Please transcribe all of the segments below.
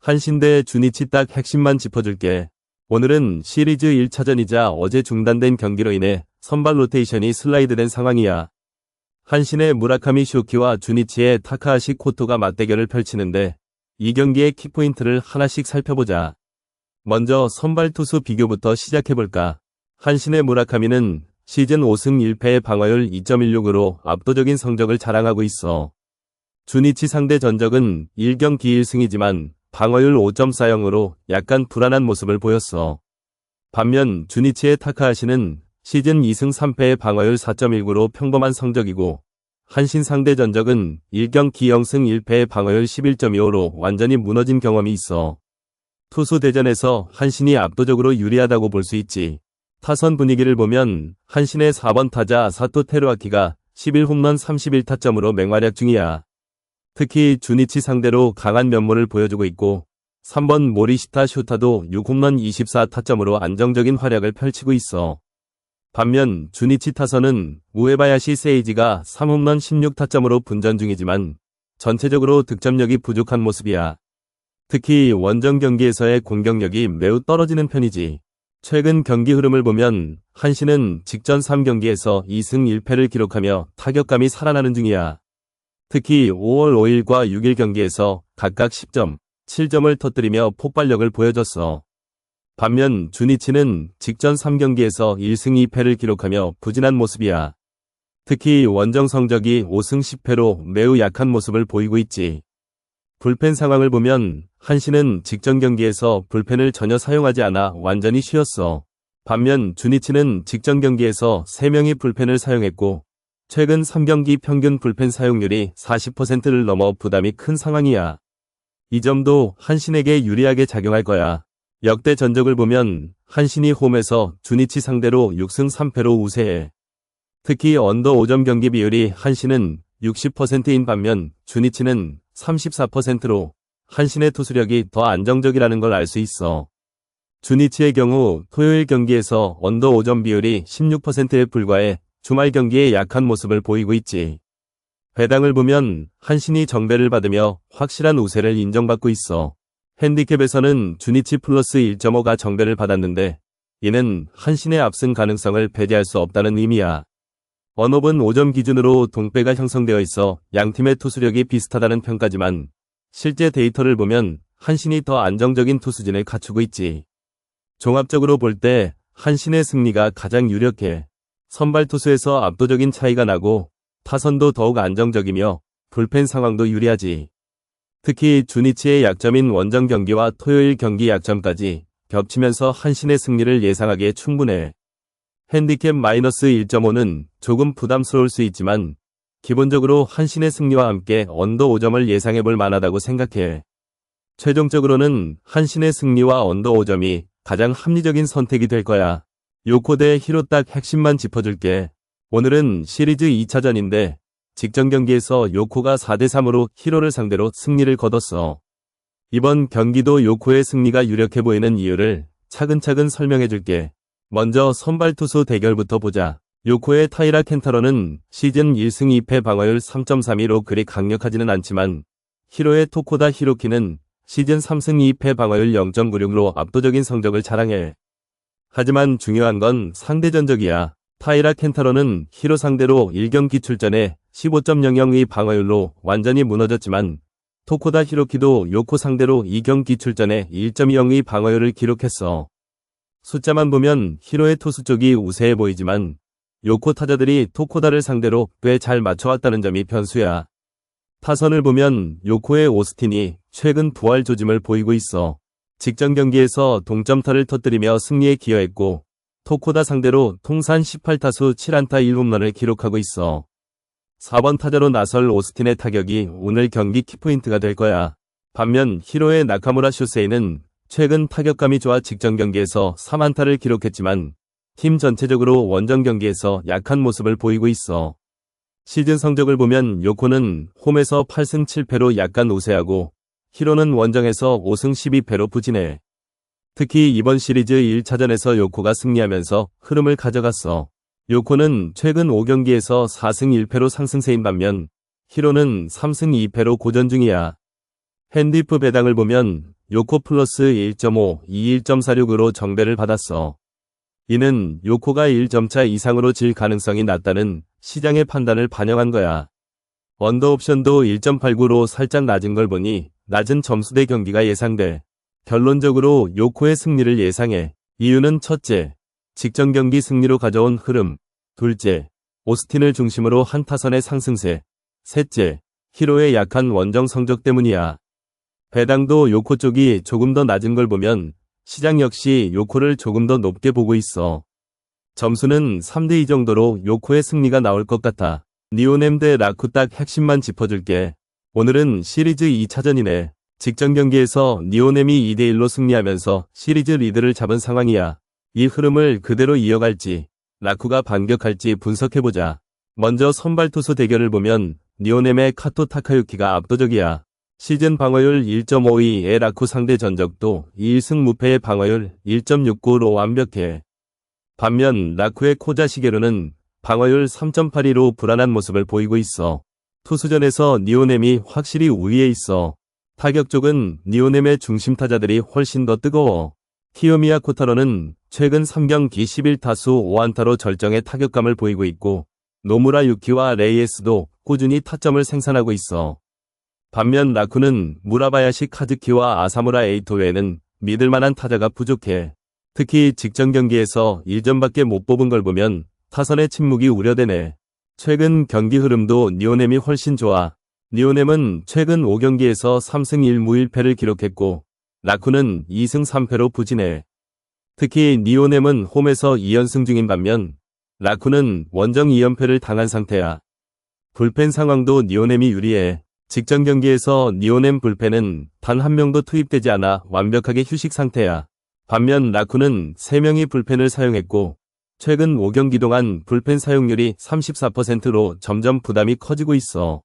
한신 대 주니치 딱 핵심만 짚어줄게. 오늘은 시리즈 1차전이자 어제 중단된 경기로 인해 선발 로테이션이 슬라이드된 상황이야. 한신의 무라카미 쇼키와 주니치의 타카하시 코토가 맞대결을 펼치는데 이 경기의 키포인트를 하나씩 살펴보자. 먼저 선발 투수 비교부터 시작해볼까. 한신의 무라카미는 시즌 5승 1패의 방어율 2.16으로 압도적인 성적을 자랑하고 있어. 주니치 상대 전적은 1경기 1승이지만 방어율 5.40으로 약간 불안한 모습을 보였어. 반면 주니치의 타카하시는 시즌 2승 3패의 방어율 4.19로 평범한 성적이고 한신 상대 전적은 1경기 0승 1패의 방어율 11.25로 완전히 무너진 경험이 있어. 투수 대전에서 한신이 압도적으로 유리하다고 볼 수 있지. 타선 분위기를 보면 한신의 4번 타자 사토 테루아키가 11홈런 31타점으로 맹활약 중이야. 특히 주니치 상대로 강한 면모를 보여주고 있고 3번 모리시타 슈타도 6홈런 24타점으로 안정적인 활약을 펼치고 있어. 반면 주니치 타선은 우에바야시 세이지가 3홈런 16타점으로 분전 중이지만 전체적으로 득점력이 부족한 모습이야. 특히 원정 경기에서의 공격력이 매우 떨어지는 편이지. 최근 경기 흐름을 보면 한신은 직전 3경기에서 2승 1패를 기록하며 타격감이 살아나는 중이야. 특히 5월 5일과 6일 경기에서 각각 10점, 7점을 터뜨리며 폭발력을 보여줬어. 반면 주니치는 직전 3경기에서 1승 2패를 기록하며 부진한 모습이야. 특히 원정 성적이 5승 10패로 매우 약한 모습을 보이고 있지. 불펜 상황을 보면 한신은 직전 경기에서 불펜을 전혀 사용하지 않아 완전히 쉬었어. 반면 주니치는 직전 경기에서 3명이 불펜을 사용했고 최근 3경기 평균 불펜 사용률이 40%를 넘어 부담이 큰 상황이야. 이 점도 한신에게 유리하게 작용할 거야. 역대 전적을 보면 한신이 홈에서 주니치 상대로 6승 3패로 우세해. 특히 언더 5점 경기 비율이 한신은 60%인 반면 주니치는 34%로 한신의 투수력이 더 안정적이라는 걸 알 수 있어. 주니치의 경우 토요일 경기에서 언더 5점 비율이 16%에 불과해 주말 경기에 약한 모습을 보이고 있지. 배당을 보면 한신이 정배를 받으며 확실한 우세를 인정받고 있어. 핸디캡에서는 주니치 플러스 1.5가 정배를 받았는데 이는 한신의 압승 가능성을 배제할 수 없다는 의미야. 언업은 5점 기준으로 동배가 형성되어 있어 양팀의 투수력이 비슷하다는 평가지만 실제 데이터를 보면 한신이 더 안정적인 투수진을 갖추고 있지. 종합적으로 볼 때 한신의 승리가 가장 유력해. 선발 투수에서 압도적인 차이가 나고 타선도 더욱 안정적이며 불펜 상황도 유리하지. 특히 주니치의 약점인 원정 경기와 토요일 경기 약점까지 겹치면서 한신의 승리를 예상하기에 충분해. 핸디캡 마이너스 1.5는 조금 부담스러울 수 있지만 기본적으로 한신의 승리와 함께 언더 5점을 예상해볼 만하다고 생각해. 최종적으로는 한신의 승리와 언더 5점이 가장 합리적인 선택이 될 거야. 요코 대 히로 딱 핵심만 짚어줄게. 오늘은 시리즈 2차전인데 직전 경기에서 요코가 4대3으로 히로를 상대로 승리를 거뒀어. 이번 경기도 요코의 승리가 유력해 보이는 이유를 차근차근 설명해줄게. 먼저 선발 투수 대결부터 보자. 요코의 타이라 켄타로는 시즌 1승 2패 방어율 3.32로 그리 강력하지는 않지만 히로의 토코다 히로키는 시즌 3승 2패 방어율 0.96로 압도적인 성적을 자랑해. 하지만 중요한 건 상대 전적이야. 타이라 켄타로는 히로 상대로 1경기 출전에 15.00의 방어율로 완전히 무너졌지만 토코다 히로키도 요코 상대로 2경기 출전에 1.20의 방어율을 기록했어. 숫자만 보면 히로의 투수 쪽이 우세해 보이지만 요코 타자들이 토코다를 상대로 꽤 잘 맞춰왔다는 점이 변수야. 타선을 보면 요코의 오스틴이 최근 부활 조짐을 보이고 있어. 직전 경기에서 동점타를 터뜨리며 승리에 기여했고 토코다 상대로 통산 18타수 7안타 1홈런을 기록하고 있어. 4번 타자로 나설 오스틴의 타격이 오늘 경기 키포인트가 될 거야. 반면 히로의 나카무라 쇼세이는 최근 타격감이 좋아 직전 경기에서 3안타를 기록했지만 팀 전체적으로 원정 경기에서 약한 모습을 보이고 있어. 시즌 성적을 보면 요코는 홈에서 8승 7패로 약간 우세하고 히로는 원정에서 5승 12패로 부진해. 특히 이번 시리즈 1차전에서 요코가 승리하면서 흐름을 가져갔어. 요코는 최근 5경기에서 4승 1패로 상승세인 반면 히로는 3승 2패로 고전 중이야. 핸디프 배당을 보면 요코 플러스 1.5, 21.46으로 정배를 받았어. 이는 요코가 1점차 이상으로 질 가능성이 낮다는 시장의 판단을 반영한 거야. 언더 옵션도 1.89로 살짝 낮은 걸 보니 낮은 점수대 경기가 예상돼. 결론적으로 요코의 승리를 예상해. 이유는 첫째, 직전 경기 승리로 가져온 흐름. 둘째, 오스틴을 중심으로 한 타선의 상승세. 셋째, 히로의 약한 원정 성적 때문이야. 배당도 요코 쪽이 조금 더 낮은 걸 보면 시장 역시 요코를 조금 더 높게 보고 있어. 점수는 3대2 정도로 요코의 승리가 나올 것 같아. 니오넴 대 라쿠 딱 핵심만 짚어줄게. 오늘은 시리즈 2차전이네. 직전 경기에서 니오넴이 2대1로 승리하면서 시리즈 리드를 잡은 상황이야. 이 흐름을 그대로 이어갈지 라쿠가 반격할지 분석해보자. 먼저 선발 투수 대결을 보면 니오넴의 카토 타카유키가 압도적이야. 시즌 방어율 1.52의 라쿠 상대 전적도 2승 무패의 방어율 1.69로 완벽해. 반면 라쿠의 코자 시게루는 방어율 3.82로 불안한 모습을 보이고 있어. 투수전에서 니오넴이 확실히 우위에 있어. 타격 쪽은 니오넴의 중심 타자들이 훨씬 더 뜨거워. 키요미야 코타로는 최근 3경기 11타수 5안타로 절정의 타격감을 보이고 있고 노무라 유키와 레이에스도 꾸준히 타점을 생산하고 있어. 반면 라쿠는 무라바야시 카즈키와 아사무라 에이토 외에는 믿을만한 타자가 부족해. 특히 직전 경기에서 1점밖에 못 뽑은 걸 보면 타선의 침묵이 우려되네. 최근 경기 흐름도 니오넴이 훨씬 좋아. 니오넴은 최근 5경기에서 3승 1무 1패를 기록했고 라쿠는 2승 3패로 부진해. 특히 니오넴은 홈에서 2연승 중인 반면 라쿠는 원정 2연패를 당한 상태야. 불펜 상황도 니오넴이 유리해. 직전 경기에서 니오넴 불펜은 단 한 명도 투입되지 않아 완벽하게 휴식 상태야. 반면 라쿠는 3명이 불펜을 사용했고 최근 5경기 동안 불펜 사용률이 34%로 점점 부담이 커지고 있어.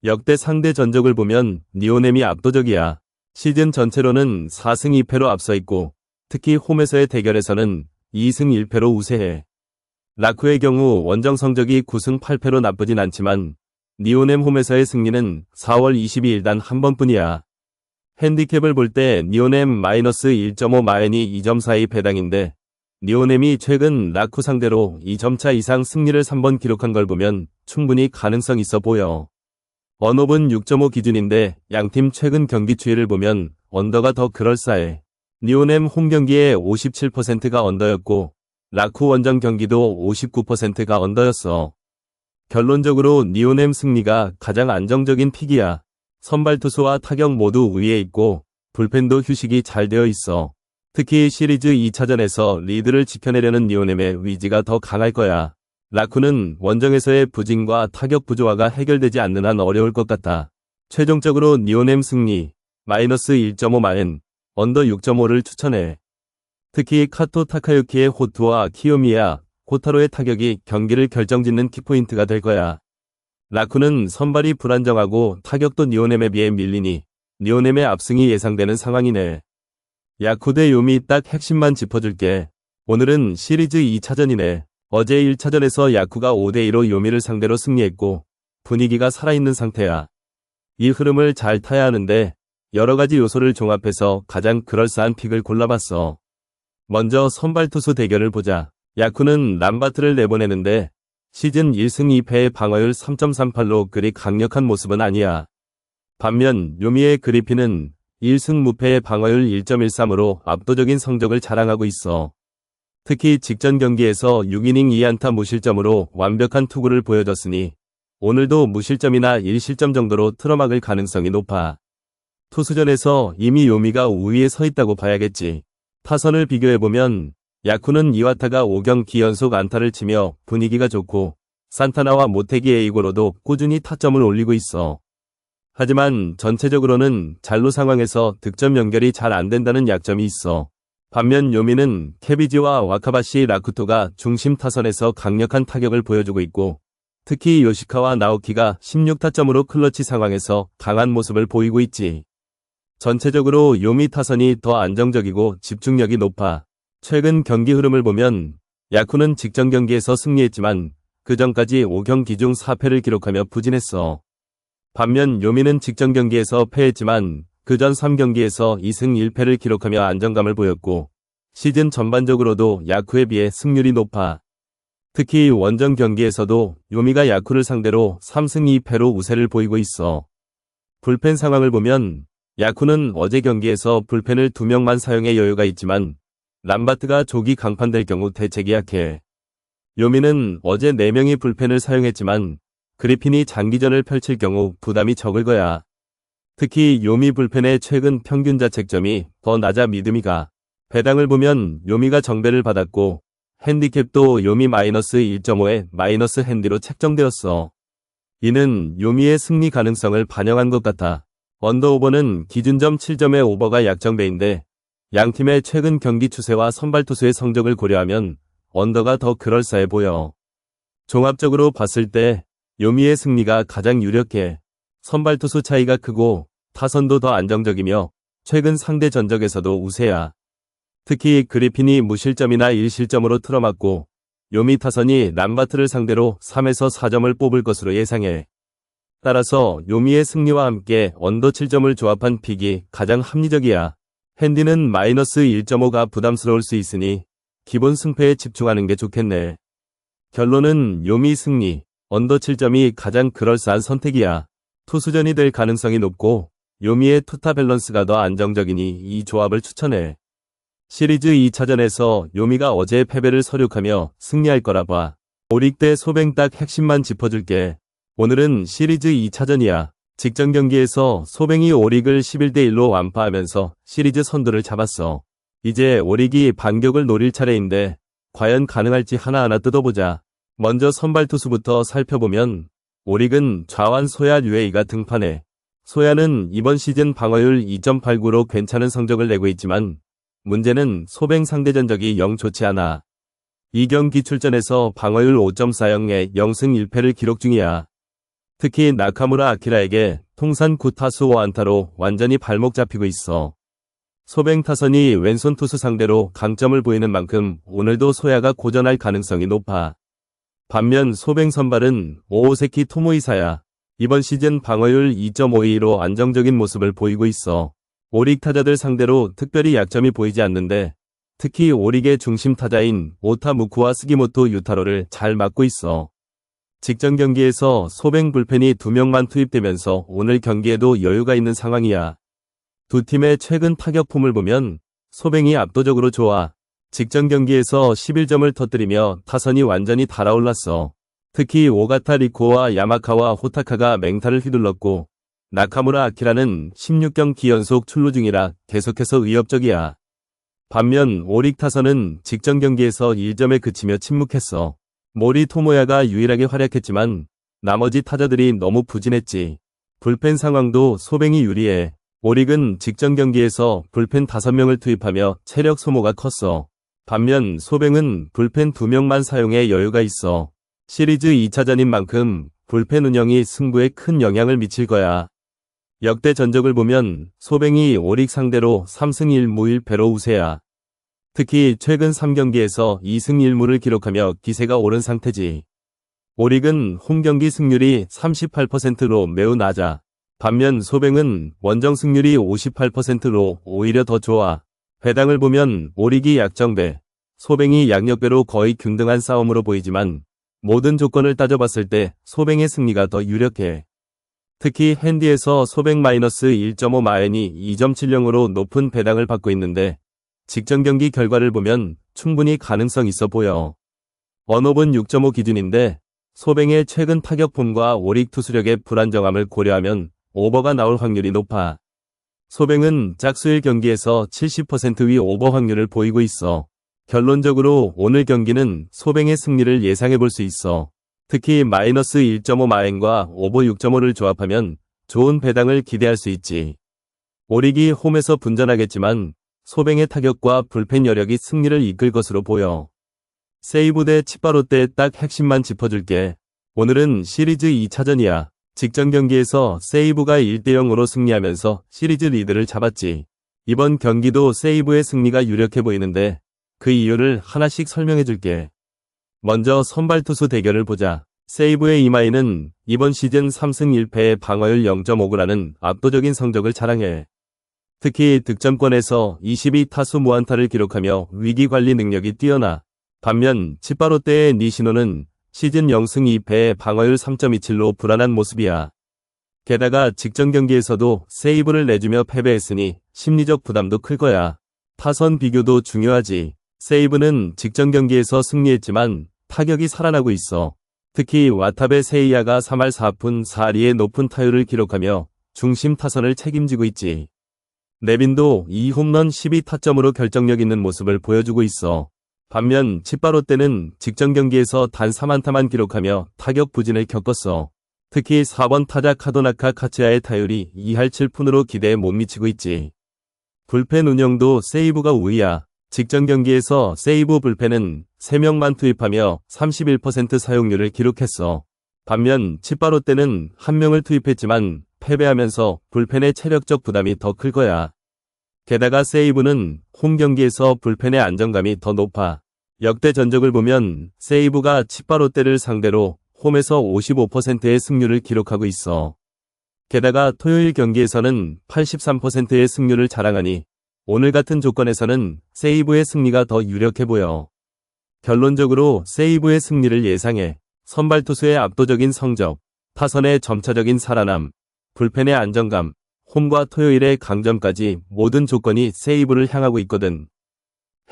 역대 상대 전적을 보면 니오넴이 압도적이야. 시즌 전체로는 4승 2패로 앞서 있고 특히 홈에서의 대결에서는 2승 1패로 우세해. 라쿠의 경우 원정 성적이 9승 8패로 나쁘진 않지만 니오넴 홈에서의 승리는 4월 22일 단 한 번뿐이야. 핸디캡을 볼 때 니오넴 마이너스 1.5 마엔이 2점 사이 배당인데 니오넴이 최근 라쿠 상대로 2점차 이상 승리를 3번 기록한 걸 보면 충분히 가능성 있어 보여. 언업은 6.5 기준인데 양팀 최근 경기 추이를 보면 언더가 더 그럴싸해. 니오넴 홈 경기의 57%가 언더였고 라쿠 원정 경기도 59%가 언더였어. 결론적으로 니오넴 승리가 가장 안정적인 픽이야. 선발 투수와 타격 모두 우위에 있고 불펜도 휴식이 잘 되어 있어. 특히 시리즈 2차전에서 리드를 지켜내려는 니오넴의 의지가 더 강할 거야. 라쿠는 원정에서의 부진과 타격 부조화가 해결되지 않는 한 어려울 것 같아. 최종적으로 니오넴 승리, 마이너스 1.5 마엔, 언더 6.5를 추천해. 특히 카토 타카유키의 호투와 키요미야, 코타로의 타격이 경기를 결정짓는 키포인트가 될 거야. 라쿠는 선발이 불안정하고 타격도 니오넴에 비해 밀리니 니오넴의 압승이 예상되는 상황이네. 야쿠 대 요미 딱 핵심만 짚어줄게. 오늘은 시리즈 2차전이네. 어제 1차전에서 야쿠가 5대2로 요미를 상대로 승리했고 분위기가 살아있는 상태야. 이 흐름을 잘 타야 하는데 여러가지 요소를 종합해서 가장 그럴싸한 픽을 골라봤어. 먼저 선발 투수 대결을 보자. 야쿠는 람바트를 내보내는데 시즌 1승 2패의 방어율 3.38로 그리 강력한 모습은 아니야. 반면 요미의 그리핀은 1승 무패의 방어율 1.13으로 압도적인 성적을 자랑하고 있어. 특히 직전 경기에서 6이닝 2안타 무실점으로 완벽한 투구를 보여줬으니 오늘도 무실점이나 1실점 정도로 틀어막을 가능성이 높아. 투수전에서 이미 요미가 우위에 서 있다고 봐야겠지. 타선을 비교해보면 야쿠는 이와타가 5경기 연속 안타를 치며 분위기가 좋고 산타나와 모테기 에이고로도 꾸준히 타점을 올리고 있어. 하지만 전체적으로는 잘루 상황에서 득점 연결이 잘 안된다는 약점이 있어. 반면 요미는 케비지와 와카바시 라쿠토가 중심 타선에서 강력한 타격을 보여주고 있고 특히 요시카와 나오키가 16타점으로 클러치 상황에서 강한 모습을 보이고 있지. 전체적으로 요미 타선이 더 안정적이고 집중력이 높아. 최근 경기 흐름을 보면 야쿠는 직전 경기에서 승리했지만 그 전까지 5경기 중 4패를 기록하며 부진했어. 반면 요미는 직전 경기에서 패했지만 그전 3경기에서 2승 1패를 기록하며 안정감을 보였고 시즌 전반적으로도 야쿠에 비해 승률이 높아. 특히 원정 경기에서도 요미가 야쿠를 상대로 3승 2패로 우세를 보이고 있어. 불펜 상황을 보면 야쿠는 어제 경기에서 불펜을 2명만 사용해 여유가 있지만 람바트가 조기 강판될 경우 대책이 약해. 요미는 어제 4명이 불펜을 사용했지만 그리핀이 장기전을 펼칠 경우 부담이 적을 거야. 특히 요미 불펜의 최근 평균 자책점이 더 낮아 믿음이가. 배당을 보면 요미가 정배를 받았고 핸디캡도 요미 마이너스 1.5에 마이너스 핸디로 책정되었어. 이는 요미의 승리 가능성을 반영한 것 같아. 언더오버는 기준점 7점의 오버가 약정배인데 양팀의 최근 경기 추세와 선발 투수의 성적을 고려하면 언더가 더 그럴싸해 보여. 종합적으로 봤을 때 요미의 승리가 가장 유력해. 선발 투수 차이가 크고 타선도 더 안정적이며 최근 상대 전적에서도 우세야. 특히 그리핀이 무실점이나 1실점으로 틀어막고 요미 타선이 람바트를 상대로 3에서 4점을 뽑을 것으로 예상해. 따라서 요미의 승리와 함께 언더 7점을 조합한 픽이 가장 합리적이야. 핸디는 마이너스 1.5가 부담스러울 수 있으니 기본 승패에 집중하는 게 좋겠네. 결론은 요미 승리, 언더 7점이 가장 그럴싸한 선택이야. 투수전이 될 가능성이 높고 요미의 투타 밸런스가 더 안정적이니 이 조합을 추천해. 시리즈 2차전에서 요미가 어제 패배를 서륙하며 승리할 거라 봐. 오릭 대 소뱅 딱 핵심만 짚어줄게. 오늘은 시리즈 2차전이야. 직전 경기에서 소뱅이 오릭을 11대1로 완파하면서 시리즈 선두를 잡았어. 이제 오릭이 반격을 노릴 차례인데 과연 가능할지 하나하나 뜯어보자. 먼저 선발 투수부터 살펴보면 오릭은 좌완 소야 류에이가 등판해. 소야는 이번 시즌 방어율 2.89로 괜찮은 성적을 내고 있지만 문제는 소뱅 상대 전적이 영 좋지 않아. 2경기 출전에서 방어율 5.40에 0승 1패를 기록 중이야. 특히 나카무라 아키라에게 통산 9타수 5안타로 완전히 발목 잡히고 있어. 소뱅 타선이 왼손 투수 상대로 강점을 보이는 만큼 오늘도 소야가 고전할 가능성이 높아. 반면 소뱅 선발은 오오세키 토모이사야. 이번 시즌 방어율 2.52로 안정적인 모습을 보이고 있어. 오릭 타자들 상대로 특별히 약점이 보이지 않는데 특히 오릭의 중심 타자인 오타 무쿠와 스기모토 유타로를 잘 막고 있어. 직전 경기에서 소뱅 불펜이 2명만 투입되면서 오늘 경기에도 여유가 있는 상황이야. 두 팀의 최근 타격폼을 보면 소뱅이 압도적으로 좋아. 직전 경기에서 11점을 터뜨리며 타선이 완전히 달아올랐어. 특히 오가타 리코와 야마카와 호타카가 맹타를 휘둘렀고 나카무라 아키라는 16경기 연속 출루 중이라 계속해서 위협적이야. 반면 오릭 타선은 직전 경기에서 1점에 그치며 침묵했어. 모리 토모야가 유일하게 활약했지만 나머지 타자들이 너무 부진했지. 불펜 상황도 소뱅이 유리해. 오릭은 직전 경기에서 불펜 5명을 투입하며 체력 소모가 컸어. 반면 소뱅은 불펜 2명만 사용해 여유가 있어. 시리즈 2차전인 만큼 불펜 운영이 승부에 큰 영향을 미칠 거야. 역대 전적을 보면 소뱅이 오릭 상대로 3승 1무 1패로 우세야. 특히 최근 3경기에서 2승 1무를 기록하며 기세가 오른 상태지. 오릭은 홈경기 승률이 38%로 매우 낮아. 반면 소뱅은 원정 승률이 58%로 오히려 더 좋아. 배당을 보면 오릭이 약정배, 소뱅이 양역배로 거의 균등한 싸움으로 보이지만 모든 조건을 따져봤을 때 소뱅의 승리가 더 유력해. 특히 핸디에서 소뱅 마이너스 1.5 마엔이 2.70으로 높은 배당을 받고 있는데 직전 경기 결과를 보면 충분히 가능성 있어 보여. 언업은 6.5 기준인데 소뱅의 최근 타격폼과 오릭 투수력의 불안정함을 고려하면 오버가 나올 확률이 높아. 소뱅은 짝수일 경기에서 70% 위 오버 확률을 보이고 있어. 결론적으로 오늘 경기는 소뱅의 승리를 예상해 볼 수 있어. 특히 마이너스 1.5 마엔과 오버 6.5를 조합하면 좋은 배당을 기대할 수 있지. 오릭이 홈에서 분전하겠지만 소뱅의 타격과 불펜 여력이 승리를 이끌 것으로 보여. 세이브 대 치바로 때 딱 핵심만 짚어줄게. 오늘은 시리즈 2차전이야. 직전 경기에서 세이브가 1대0으로 승리하면서 시리즈 리드를 잡았지. 이번 경기도 세이브의 승리가 유력해 보이는데 그 이유를 하나씩 설명해줄게. 먼저 선발 투수 대결을 보자. 세이브의 이마이는 이번 시즌 3승 1패의 방어율 0.59라는 압도적인 성적을 자랑해. 특히 득점권에서 22타수 무안타를 기록하며 위기관리 능력이 뛰어나. 반면 치바롯데의 니시노는 시즌 0승 2패 방어율 3.27로 불안한 모습이야. 게다가 직전 경기에서도 세이브를 내주며 패배했으니 심리적 부담도 클 거야. 타선 비교도 중요하지. 세이브는 직전 경기에서 승리했지만 타격이 살아나고 있어. 특히 와타베 세이야가 3할 4푼 4리의 높은 타율을 기록하며 중심 타선을 책임지고 있지. 네빈도 2홈런 12타점으로 결정력 있는 모습을 보여주고 있어. 반면 치바롯데는 직전 경기에서 단 3안타만 기록하며 타격 부진을 겪었어. 특히 4번 타자 카도나카 카츠야의 타율이 2할 7푼으로 기대에 못 미치고 있지. 불펜 운영도 세이브가 우위야. 직전 경기에서 세이브 불펜은 3명만 투입하며 31% 사용률을 기록했어. 반면 치바롯데는 1명을 투입했지만 패배하면서 불펜의 체력적 부담이 더 클 거야. 게다가 세이브는 홈 경기에서 불펜의 안정감이 더 높아. 역대 전적을 보면 세이브가 치바롯데를 상대로 홈에서 55%의 승률을 기록하고 있어. 게다가 토요일 경기에서는 83%의 승률을 자랑하니 오늘 같은 조건에서는 세이브의 승리가 더 유력해 보여. 결론적으로 세이브의 승리를 예상해. 선발 투수의 압도적인 성적, 타선의 점차적인 살아남, 불펜의 안정감, 홈과 토요일의 강점까지 모든 조건이 세이브를 향하고 있거든.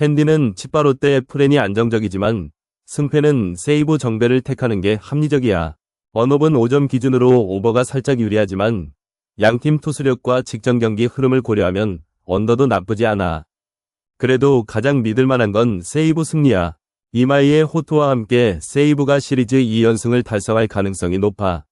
핸디는 치바롯데의 플랜이 안정적이지만 승패는 세이브 정배를 택하는 게 합리적이야. 언업은 5점 기준으로 오버가 살짝 유리하지만 양팀 투수력과 직전 경기 흐름을 고려하면 언더도 나쁘지 않아. 그래도 가장 믿을만한 건 세이브 승리야. 이마이의 호투와 함께 세이브가 시리즈 2연승을 달성할 가능성이 높아.